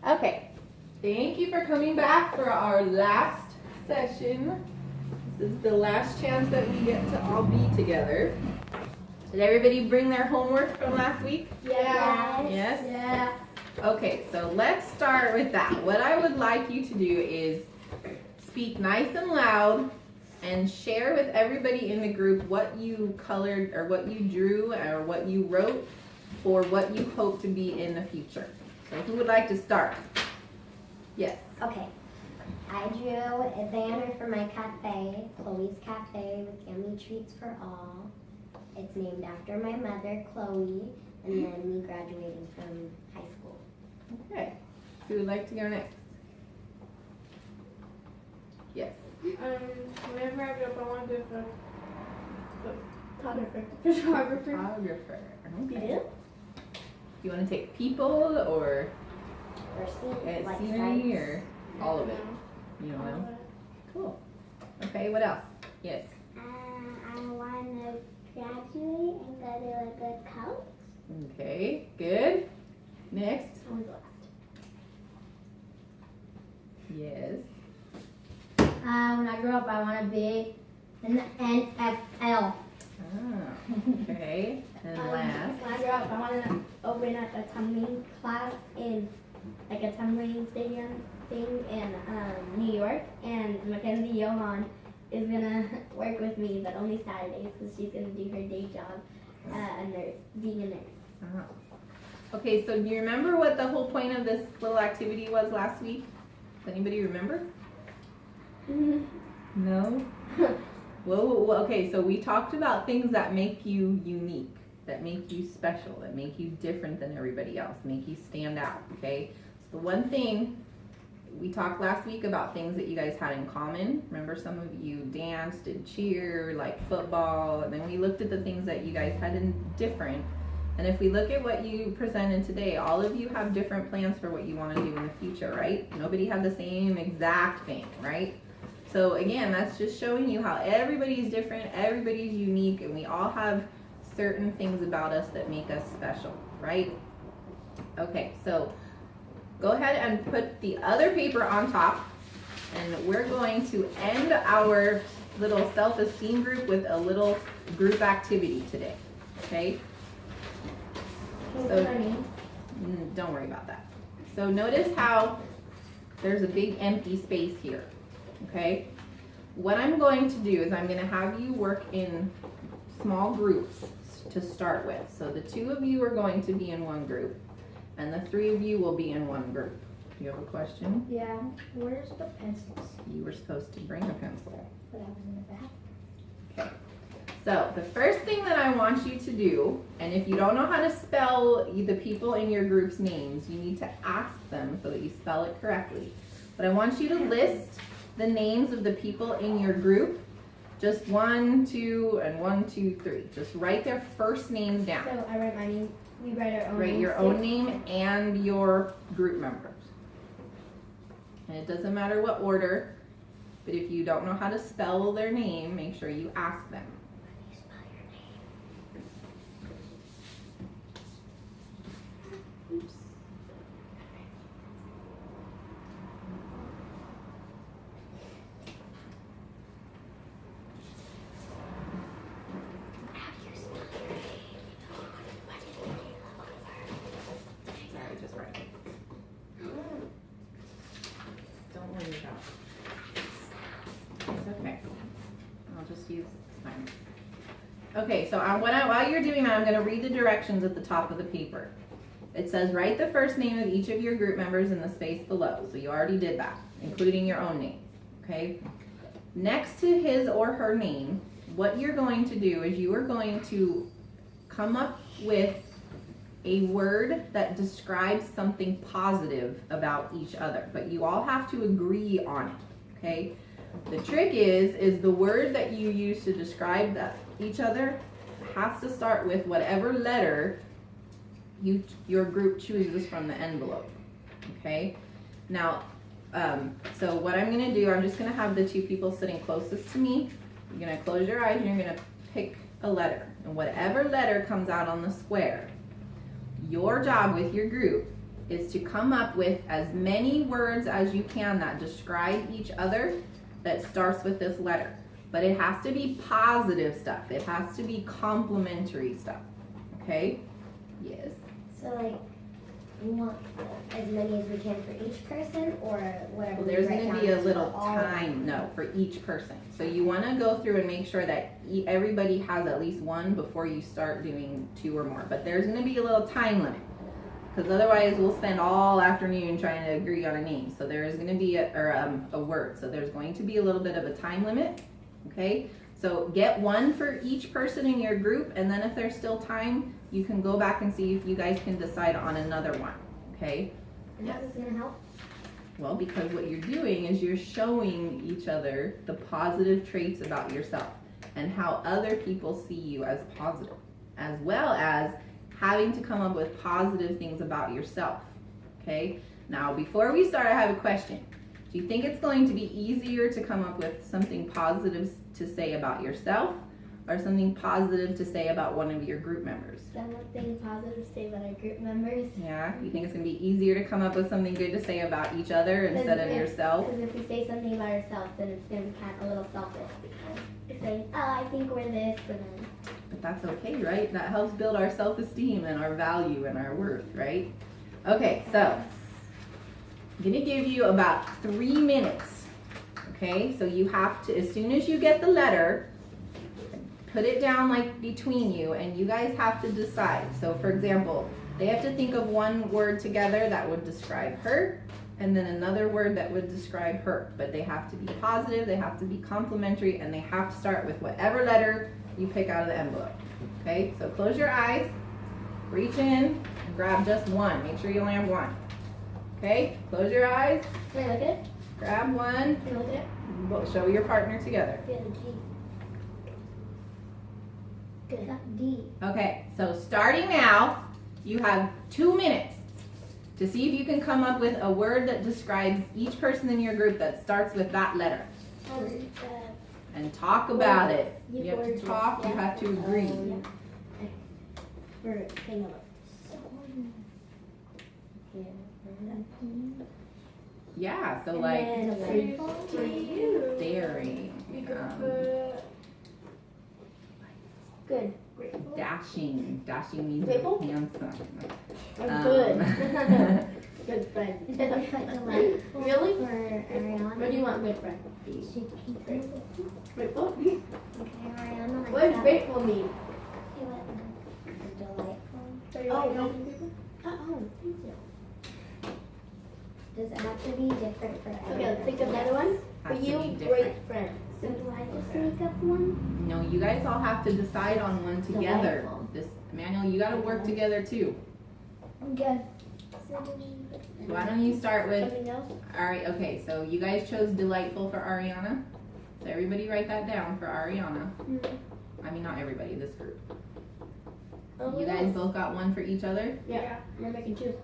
Okay, thank you for coming back for our last session. This is the last chance that we get to all be together. Did everybody bring their homework from last week? Yeah. Yes? Yeah. Okay, so let's start with that. What I would like you to do is speak nice and loud and share with everybody in the group what you colored or what you drew or what you wrote or what you hope to be in the future. So who would like to start? Yes. Okay. I drew a banner for my cafe, Chloe's Cafe with yummy treats for all. It's named after my mother, Chloe, and then me graduating from high school. Okay. Who would like to go next? Yes. Whenever I grow up, I want to be a photographer. Photographer. Okay. You do? You want to take people or Or like scenery sites. or all of it? You don't know? Cool. Okay, what else? Yes. I want to graduate and go to a good college. Okay, good. Next. Yes. When I grow up, I want to be an NFL. Ah, okay. And last. When I grow up, I want to open up a tumbling class in like a tumbling stadium thing in New York, and Mackenzie Johan is gonna work with me, but only Saturdays because she's gonna do her day job, a nurse, being a nurse. Uh-huh. Okay, so do you remember what the whole point of this little activity was last week? Does anybody remember? No? Well, okay, so we talked about things that make you unique, that make you special, that make you different than everybody else, make you stand out, okay? So the one thing, we talked last week about things that you guys had in common. Remember, some of you danced and cheered, like football, and then we looked at the things that you guys had in different. And if we look at what you presented today, all of you have different plans for what you want to do in the future, right? Nobody had the same exact thing, right? So again, that's just showing you how everybody's different, everybody's unique, and we all have certain things about us that make us special, right? Okay, so go ahead and put the other paper on top, and we're going to end our little self-esteem group with a little group activity today, okay? So, don't worry about that. So notice how there's a big empty space here, okay? What I'm going to do is I'm going to have you work in small groups to start with. So the 2 of you are going to be in one group, and the 3 of you will be in one group. Do you have a question? Yeah. Where's the pencils? You were supposed to bring a pencil. But I was in the back. Okay. So the first thing that I want you to do, and if you don't know how to spell the people in your group's names, you need to ask them so that you spell it correctly. But I want you to list the names of the people in your group. Just 1, 2, and 1, 2, 3. Just write their first names down. So I write my name. We write our own. Write your own name and your group members. And it doesn't matter what order, but if you don't know how to spell their name, make sure you ask them. Sorry, just write it. Don't worry about it. It's okay. I'll just use time. Okay, so while you're doing that, I'm going to read the directions at the top of the paper. It says, write the first name of each of your group members in the space below. So you already did that, including your own name. Okay? Next to his or her name, what you're going to do is you are going to come up with a word that describes something positive about each other, but you all have to agree on it, okay? The trick is the word that you use to describe each other has to start with whatever letter your group chooses from the envelope, okay? Now, so what I'm gonna do, I'm just gonna have the 2 people sitting closest to me. You're gonna close your eyes and you're gonna pick a letter, and whatever letter comes out on the square, your job with your group is to come up with as many words as you can that describe each other that starts with this letter. But it has to be positive stuff. It has to be complimentary stuff. Okay? Yes. So like, we want as many as we can for each person, or whatever. Well, there's we write going to down be a is little for all. time, no, for each person. So you want to go through and make sure that everybody has at least one before you start doing 2 or more. But there's going to be a little time limit, because otherwise we'll spend all afternoon trying to agree on a name. So there is going to be a word. So there's going to be a little bit of a time limit. Okay? So get one for each person in your group, and then if there's still time, you can go back and see if you guys can decide on another one. Okay? And how's this gonna help? Well, because what you're doing is you're showing each other the positive traits about yourself and how other people see you as positive, as well as having to come up with positive things about yourself. Okay? Now, before we start, I have a question. Do you think it's going to be easier to come up with something positive to say about yourself, or something positive to say about one of your group members? Something positive to say about our group members. Yeah? You think it's going to be easier to come up with something good to say about each other instead of yourself? Because if we say something about ourselves, then it's going to be kind of a little selfish. Because we're saying, oh, I think we're this, and then... But that's okay, right? That helps build our self-esteem and our value and our worth, right? Okay, so I'm gonna give you about 3 minutes. Okay, so you have to, as soon as you get the letter, put it down like between you, and you guys have to decide. So for example, they have to think of one word together that would describe her, and then another word that would describe her. But they have to be positive, they have to be complimentary, and they have to start with whatever letter you pick out of the envelope. Okay, so close your eyes, reach in, and grab just one. Make sure you only have one. Okay, close your eyes, Can I look at it? grab one, Can I look at it? show your partner together. Yeah, the G. Good. D. Okay, so starting now, you have 2 minutes to see if you can come up with a word that describes each person in your group that starts with that letter. And talk about it. You have to talk, you have to agree. We're hang on. Yeah, so And like then To you. daring, You can put Good. grateful. dashing. Dashing means Grateful? handsome. Good. Good friend. Delightful. Really? For Ariana. What do you want, good friend? She can tell me. Grateful? Okay, Ariana. Like What does that. grateful mean? Okay, what? Delightful. So you Oh, like no. helping people? Oh, thank you. Does it have to be different for everyone? Okay, let's think of another one. For Has to you, be different. great friend. So do I just make up one? No, you guys all have to decide on one together. Delightful. This Manuel, you gotta work together too. Good. Why don't you start with, Something else? alright, okay, so you guys chose delightful for Ariana. So everybody write that down for Ariana. I mean, not everybody, this group. Oh, You what guys else? both got one for each other? Yeah. We're making choose.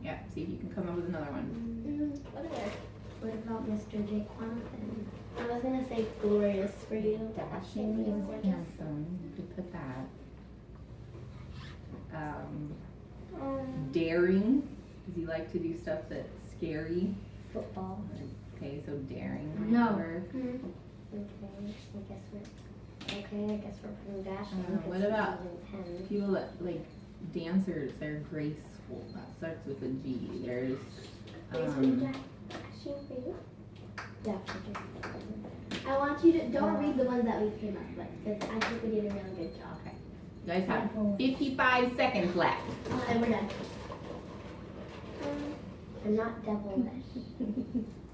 Yeah, see if you can come up with another one. Whatever. What about Mr. Jake Quantum? I was gonna say glorious for you. Dashing means handsome, you could put that. Daring, does he like to do stuff that's scary? Football. Okay, so daring. No. Or, Okay, I guess we're putting dashing. what because about it's using pens. people that, like dancers, they're graceful, that starts with a G. There's, Definitely. I want you to don't read the ones that we came up with because I think we did a really good job. okay. You guys have 55 seconds left. And we're done. I'm not devilish.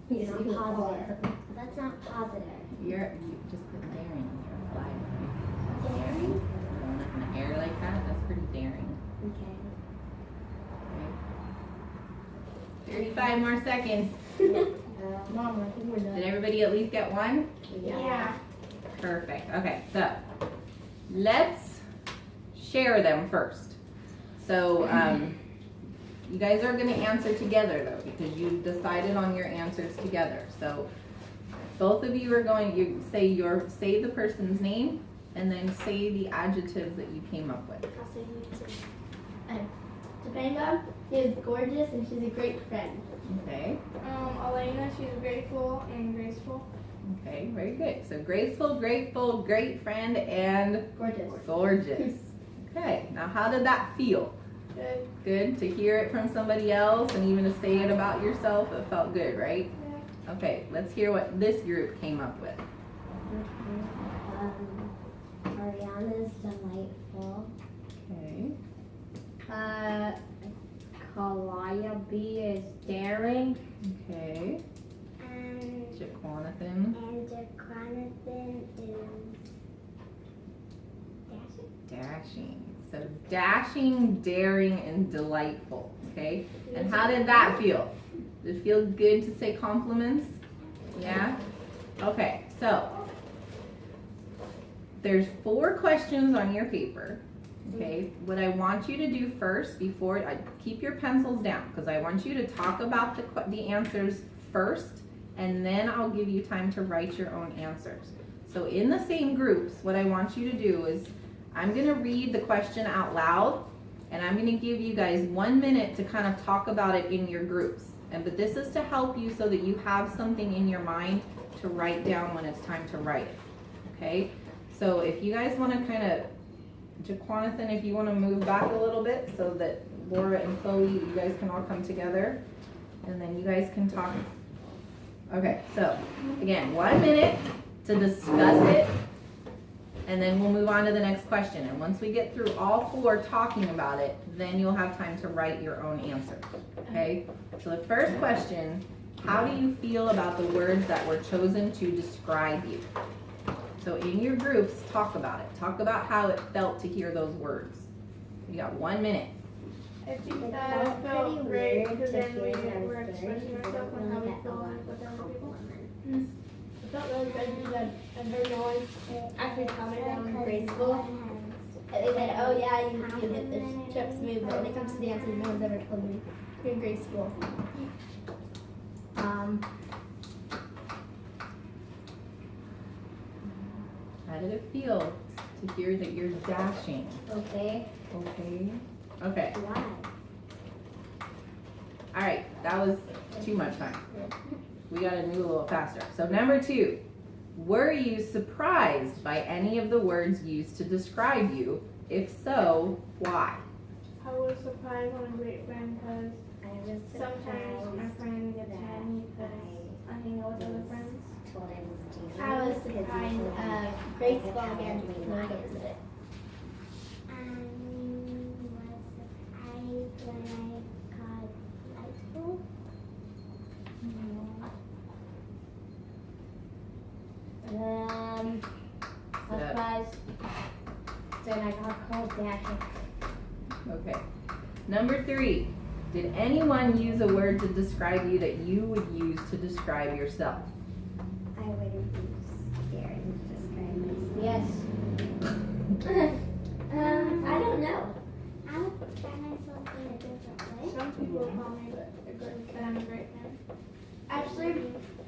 Yes, Not you positive. That's not positive. You just put daring. You're a flyer. Daring? Throwing it in the air like that, that's pretty daring. Okay. Okay. 35 more seconds. Mom, I think we're Did done. everybody at least get one? Yeah. Perfect. Okay, so let's share them first. So you guys are going to answer together though, because you decided on your answers together. So both of you are going. You say the person's name and then say the adjectives that you came up with. I'll say you. Topanga is gorgeous and she's a great friend. Okay. Elena, she's grateful and graceful. Okay, very good. So graceful, grateful, great friend, and Gorgeous. gorgeous. Okay, now how did that feel? Good. Good to hear it from somebody else and even to say it about yourself. It felt good, right? Yeah. Okay, let's hear what this group came up with. Ariana's delightful. Okay. Kalaya B is daring. Okay. And Jaquanathan. Jaquanathan is dashing. Dashing. So dashing, daring, and delightful. Okay. And how did that feel? Did it feel good to say compliments? Yeah? Okay, so there's 4 questions on your paper. Okay, what I want you to do first, before I keep your pencils down, because I want you to talk about the answers first, and then I'll give you time to write your own answers. So in the same groups, what I want you to do is I'm going to read the question out loud, and I'm going to give you guys 1 minute to kind of talk about it in your groups. But this is to help you so that you have something in your mind to write down when it's time to write it. Okay, so if you guys want to kind of, Jaquanathan, if you want to move back a little bit so that Laura and Chloe, you guys can all come together, and then you guys can talk. Okay, so again, 1 minute to discuss it, and then we'll move on to the next question. And once we get through all 4 talking about it, then you'll have time to write your own answers. Okay, so the first question, how do you feel about the words that were chosen to describe you? So in your groups, talk about it. Talk about how it felt to hear those words. You got 1 minute. I think It that felt it felt pretty great weird because to then we hear that I were was daring expressing because I ourselves don't and how really we get a feel lot with of other people. compliments. It felt really good that I heard no one actually commented on graceful. They said, oh yeah, you did this trip smooth, but when it comes to dancing, no one's ever told me you're graceful. How did it feel to hear that you're dashing? Okay. Okay. Okay. Why? All right. That was too much time. We got to move a little faster. So number 2, were you surprised by any of the words used to describe you? If so, why? I was surprised on a great friend because I was sometimes my surprised friend gets that mad at me because I hang out with other friends. told I was daring. I was because surprised, usually I graceful get again, how no one lies. goes with it. Was surprised when I got delightful. Surprised when I got called dashing. Okay. Number 3, did anyone use a word to describe you that you would use to describe yourself? I wouldn't use daring to describe myself. Yes. I don't know. I would describe myself in a different way. Some people call me that I'm a great friend. Actually,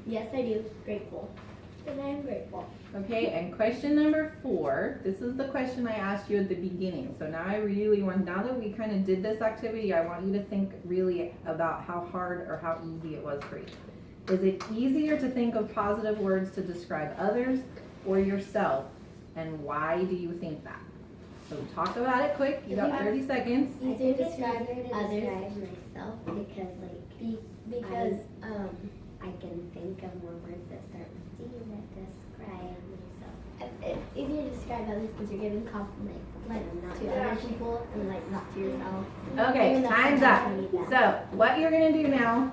yes, I do. Grateful. Because I am grateful. Okay, and question number 4, this is the question I asked you at the beginning. So now I really want, now that we kind of did this activity, I want you to think really about how hard or how easy it was for you. Is it easier to think of positive words to describe others or yourself? And why do you think that? So talk about it quick, you got 30 seconds. I Easier think to it's describe easier to others describe myself because, like, because I can think of more words that start with D that describe myself. it's easier to describe others because you're giving compliment to other people and like not to yourself. Okay, Even though time's up. sometimes you need that. So what you're gonna do now,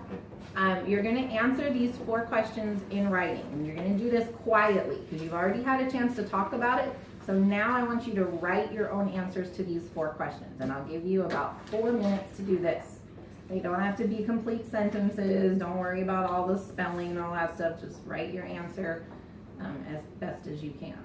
you're gonna answer these 4 questions in writing, and you're gonna do this quietly because you've already had a chance to talk about it. So now I want you to write your own answers to these 4 questions, and I'll give you about 4 minutes to do this. They don't have to be complete sentences. Don't worry about all the spelling and all that stuff. Just write your answer as best as you can.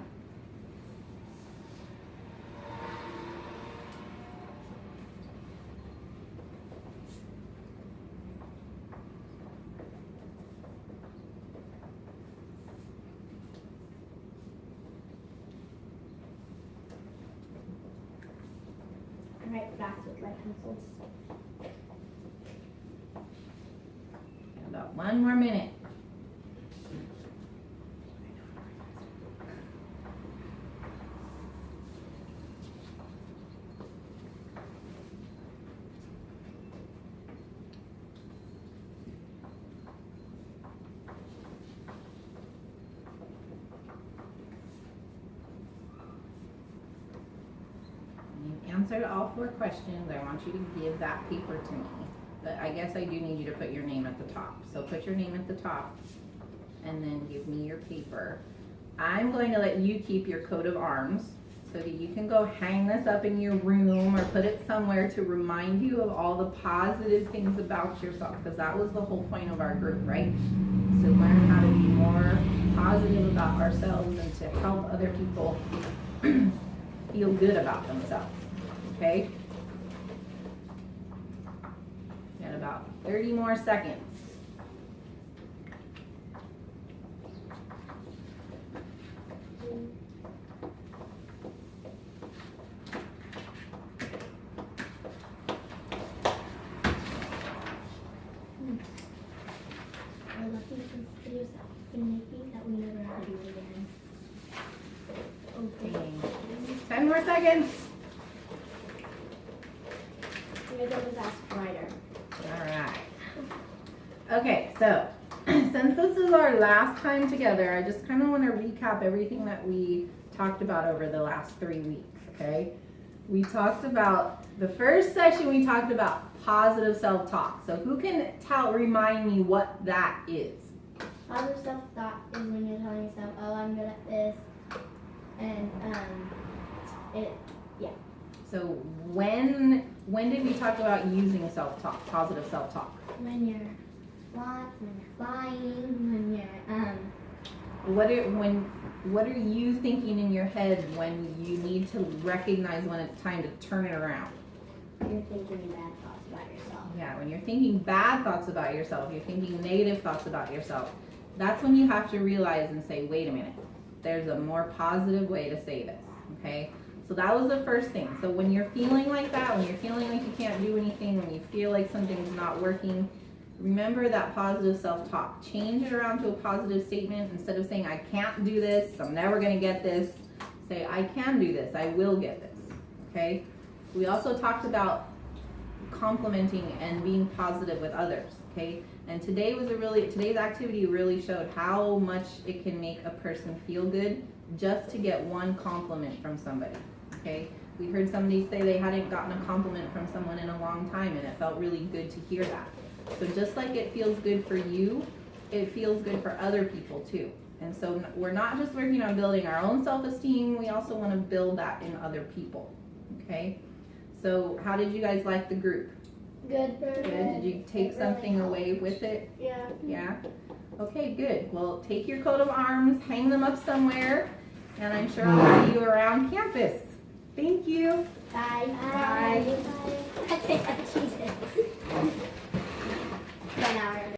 I write fast with my pencils. Got 1 more minute. You've answered all 4 questions. I want you to give that paper to me. But I guess I do need you to put your name at the top. So put your name at the top and then give me your paper. I'm going to let you keep your coat of arms so that you can go hang this up in your room or put it somewhere to remind you of all the positive things about yourself, because that was the whole point of our group, right? To learn how to be more positive about ourselves and to help other people feel good about themselves, okay? Got about 30 more seconds. We're lucky these videos that we've been making that we never have to do again. Okay. 10 more seconds. You guys always ask writer. All right. Okay, so since this is our last time together, I just kind of want to recap everything that we talked about over the last 3 weeks, okay? We talked about, the first session we talked about positive self-talk. So who can remind me what that is? Positive self-talk is when you're telling yourself, oh, I'm good at this. And, So when did we talk about using self-talk, positive self-talk? when you're flying, when you're, What are you thinking in your head when you need to recognize when it's time to turn it around? you're thinking bad thoughts about yourself. Yeah, when you're thinking bad thoughts about yourself, you're thinking negative thoughts about yourself, that's when you have to realize and say, wait a minute, there's a more positive way to say this, okay? So that was the first thing. So when you're feeling like that, when you're feeling like you can't do anything, when you feel like something's not working, remember that positive self-talk. Change it around to a positive statement. Instead of saying, I can't do this, I'm never gonna get this, say, I can do this, I will get this, okay? We also talked about complimenting and being positive with others, okay? And today's activity really showed how much it can make a person feel good just to get one compliment from somebody, okay? We heard somebody say they hadn't gotten a compliment from someone in a long time, and it felt really good to hear that. So just like it feels good for you, it feels good for other people too. And so we're not just working on building our own self-esteem, we also want to build that in other people, okay? So how did you guys like the group? Good. Good. Did you take something away with it? Yeah. Yeah? Okay, good. Well, take your coat of arms, hang them up somewhere, and I'm sure I'll see you around campus. Thank you. Bye. Bye. I think I cheated. Bye now.